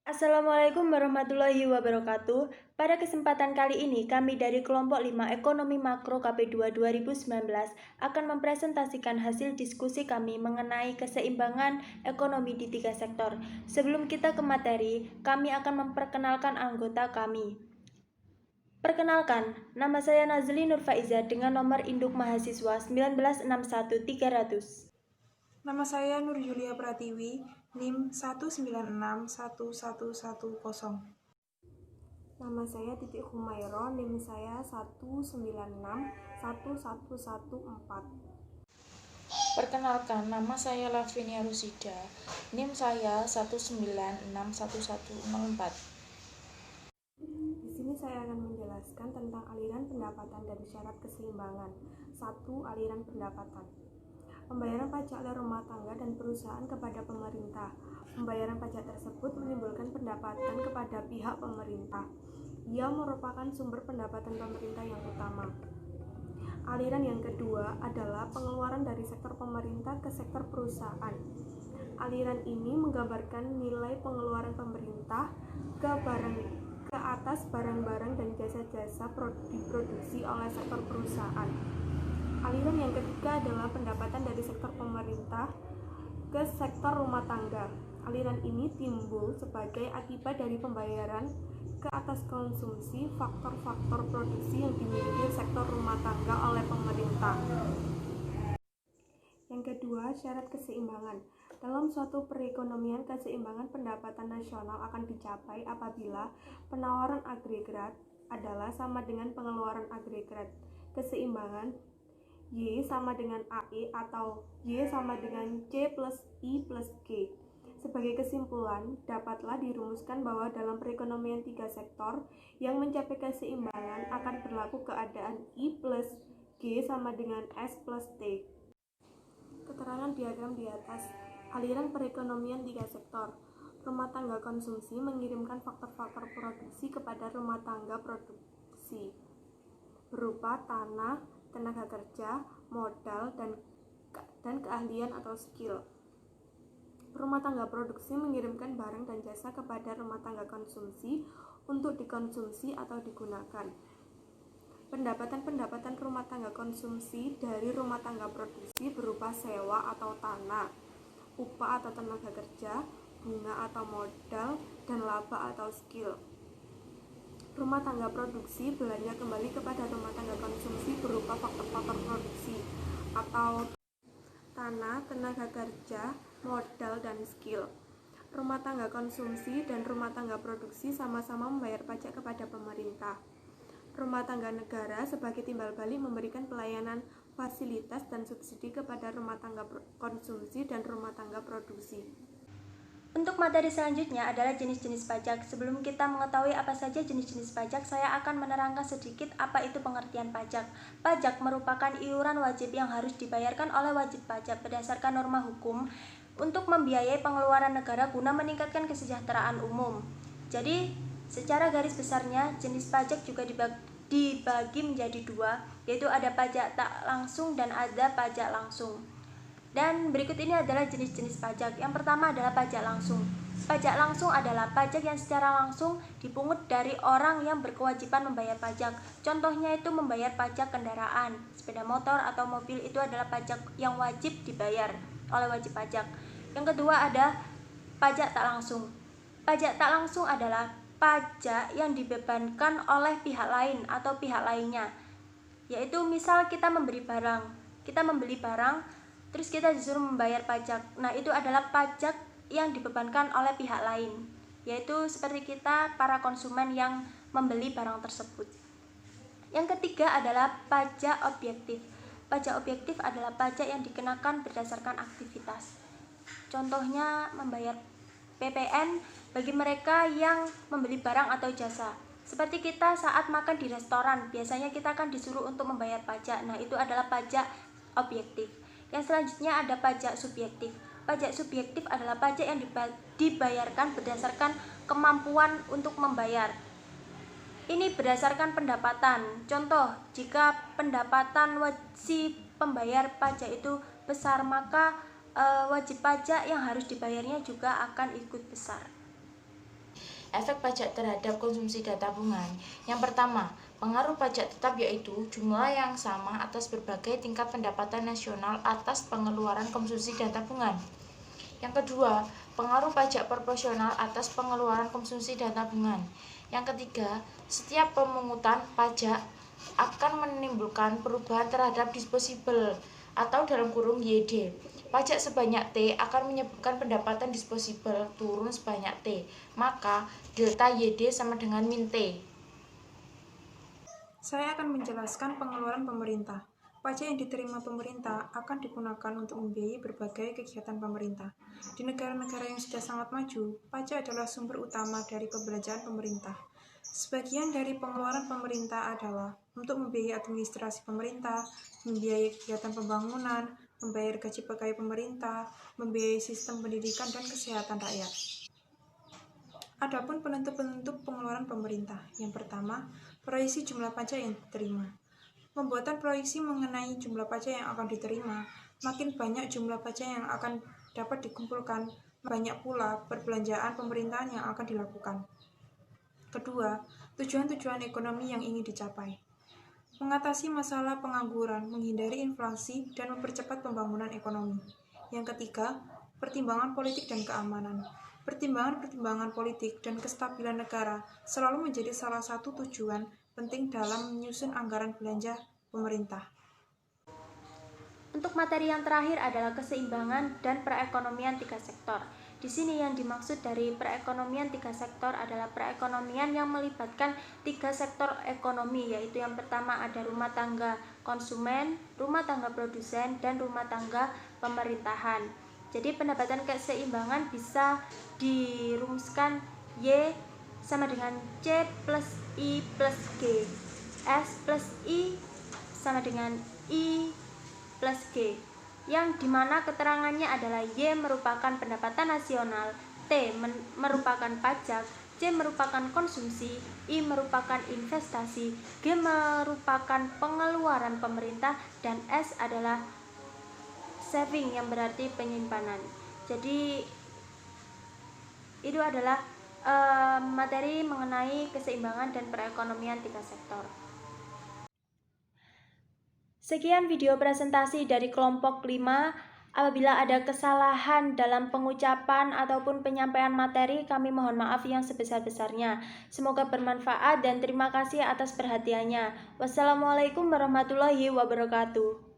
Assalamualaikum warahmatullahi wabarakatuh. Pada kesempatan kali ini, kami dari kelompok 5 Ekonomi Makro KP2 2019 akan mempresentasikan hasil diskusi kami mengenai keseimbangan ekonomi di 3 sektor. Sebelum kita ke materi, kami akan memperkenalkan anggota kami. Perkenalkan, nama saya Nazli Nurfaiza dengan nomor induk mahasiswa 1961300. Nama saya Nur Yulia Pratiwi, NIM 1961110. Nama saya Titik Humairo, NIM saya 1961114. Perkenalkan, nama saya Lavinia Rusida, NIM saya 1961104. Di sini saya akan menjelaskan tentang aliran pendapatan dan syarat keseimbangan. 1. Aliran pendapatan. Pembayaran pajak oleh rumah tangga dan perusahaan kepada pemerintah. Pembayaran pajak tersebut menimbulkan pendapatan kepada pihak pemerintah. Ia merupakan sumber pendapatan pemerintah yang utama. Aliran yang kedua adalah pengeluaran dari sektor pemerintah ke sektor perusahaan. Aliran ini menggambarkan nilai pengeluaran pemerintah ke atas barang-barang dan jasa-jasa diproduksi oleh sektor perusahaan. Aliran yang ketiga adalah pendapatan dari sektor pemerintah ke sektor rumah tangga. Aliran ini timbul sebagai akibat dari pembayaran ke atas konsumsi faktor-faktor produksi yang dimiliki sektor rumah tangga oleh pemerintah. Yang kedua, syarat keseimbangan. Dalam suatu perekonomian, keseimbangan pendapatan nasional akan dicapai apabila penawaran agregat adalah sama dengan pengeluaran agregat. Keseimbangan Y sama dengan AE atau Y sama dengan C plus I plus G. Sebagai kesimpulan, dapatlah dirumuskan bahwa dalam perekonomian 3 sektor yang mencapai keseimbangan akan berlaku keadaan I plus G sama dengan S plus T. Keterangan diagram di atas. Aliran perekonomian 3 sektor. Rumah tangga konsumsi mengirimkan faktor-faktor produksi kepada rumah tangga produksi berupa tanah, tenaga kerja, modal, dan keahlian atau skill. Rumah tangga produksi mengirimkan barang dan jasa kepada rumah tangga konsumsi untuk dikonsumsi atau digunakan. Pendapatan rumah tangga konsumsi dari rumah tangga produksi berupa sewa atau tanah, upah atau tenaga kerja, bunga atau modal, dan laba atau skill. Rumah tangga produksi belanja kembali kepada rumah tangga konsumsi berupa faktor-faktor produksi atau tanah, tenaga kerja, modal, dan skill. Rumah tangga konsumsi dan rumah tangga produksi sama-sama membayar pajak kepada pemerintah. Rumah tangga negara sebagai timbal balik memberikan pelayanan, fasilitas, dan subsidi kepada rumah tangga konsumsi dan rumah tangga produksi. Untuk materi selanjutnya adalah jenis-jenis pajak. Sebelum kita mengetahui apa saja jenis-jenis pajak, saya akan menerangkan sedikit apa itu pengertian pajak. Pajak merupakan iuran wajib yang harus dibayarkan oleh wajib pajak berdasarkan norma hukum untuk membiayai pengeluaran negara guna meningkatkan kesejahteraan umum. Jadi, secara garis besarnya, jenis pajak juga dibagi menjadi dua, yaitu ada pajak tak langsung dan ada pajak langsung. Dan berikut ini adalah jenis-jenis pajak. Yang pertama adalah pajak langsung. Pajak langsung adalah pajak yang secara langsung dipungut dari orang yang berkewajiban membayar pajak. Contohnya itu membayar pajak kendaraan, sepeda motor atau mobil, itu adalah pajak yang wajib dibayar oleh wajib pajak. Yang kedua ada pajak tak langsung. Pajak tak langsung adalah pajak yang dibebankan oleh pihak lain atau pihak lainnya. Yaitu misal kita membeli barang, terus kita disuruh membayar pajak. Nah, itu adalah pajak yang dibebankan oleh pihak lain, yaitu seperti kita para konsumen yang membeli barang tersebut. Yang ketiga adalah pajak objektif. Pajak objektif adalah pajak yang dikenakan berdasarkan aktivitas. Contohnya membayar PPN bagi mereka yang membeli barang atau jasa. Seperti kita saat makan di restoran, biasanya kita akan disuruh untuk membayar pajak. Nah, itu adalah pajak objektif. Yang selanjutnya ada pajak subjektif. Pajak subjektif adalah pajak yang dibayarkan berdasarkan kemampuan untuk membayar. Ini berdasarkan pendapatan. Contoh, jika pendapatan si pembayar pajak itu besar, maka wajib pajak yang harus dibayarnya juga akan ikut besar. efek pajak terhadap konsumsi dan tabungan. Yang pertama, pengaruh pajak tetap yaitu jumlah yang sama atas berbagai tingkat pendapatan nasional atas pengeluaran konsumsi dan tabungan. Yang kedua, pengaruh pajak proporsional atas pengeluaran konsumsi dan tabungan. Yang ketiga, setiap pemungutan pajak akan menimbulkan perubahan terhadap disposable atau dalam kurung YD. Pajak sebanyak T akan menyebabkan pendapatan disposable turun sebanyak T. Maka delta YD sama dengan min T. Saya akan menjelaskan pengeluaran pemerintah. Pajak yang diterima pemerintah akan digunakan untuk membiayai berbagai kegiatan pemerintah. Di negara-negara yang sudah sangat maju, pajak adalah sumber utama dari pembelanjaan pemerintah. Sebagian dari pengeluaran pemerintah adalah untuk membiayai administrasi pemerintah, membiayai kegiatan pembangunan, membayar gaji pegawai pemerintah, membiayai sistem pendidikan dan kesehatan rakyat. Adapun penentu-penentu pengeluaran pemerintah. Yang pertama, proyeksi jumlah pajak yang diterima. Pembuatan proyeksi mengenai jumlah pajak yang akan diterima. Makin banyak jumlah pajak yang akan dapat dikumpulkan, banyak pula perbelanjaan pemerintahan yang akan dilakukan. Kedua, tujuan-tujuan ekonomi yang ingin dicapai. Mengatasi masalah pengangguran, menghindari inflasi, dan mempercepat pembangunan ekonomi. Yang ketiga, pertimbangan politik dan keamanan. Pertimbangan-pertimbangan politik dan kestabilan negara selalu menjadi salah satu tujuan penting dalam menyusun anggaran belanja pemerintah. Untuk materi yang terakhir adalah keseimbangan dan perekonomian tiga sektor. Di sini yang dimaksud dari perekonomian tiga sektor adalah perekonomian yang melibatkan tiga sektor ekonomi, yaitu yang pertama ada rumah tangga konsumen, rumah tangga produsen, dan rumah tangga pemerintahan. Jadi pendapatan keseimbangan bisa dirumuskan Y sama dengan C plus I plus G, S plus I sama dengan I plus G, yang dimana keterangannya adalah Y merupakan pendapatan nasional, T merupakan pajak, C merupakan konsumsi, I merupakan investasi, G merupakan pengeluaran pemerintah, dan S adalah saving yang berarti penyimpanan. Jadi itu adalah materi mengenai keseimbangan dan perekonomian tiga sektor. Sekian video presentasi dari kelompok 5. Apabila ada kesalahan dalam pengucapan ataupun penyampaian materi, kami mohon maaf yang sebesar-besarnya. Semoga bermanfaat dan terima kasih atas perhatiannya. Wassalamualaikum warahmatullahi wabarakatuh.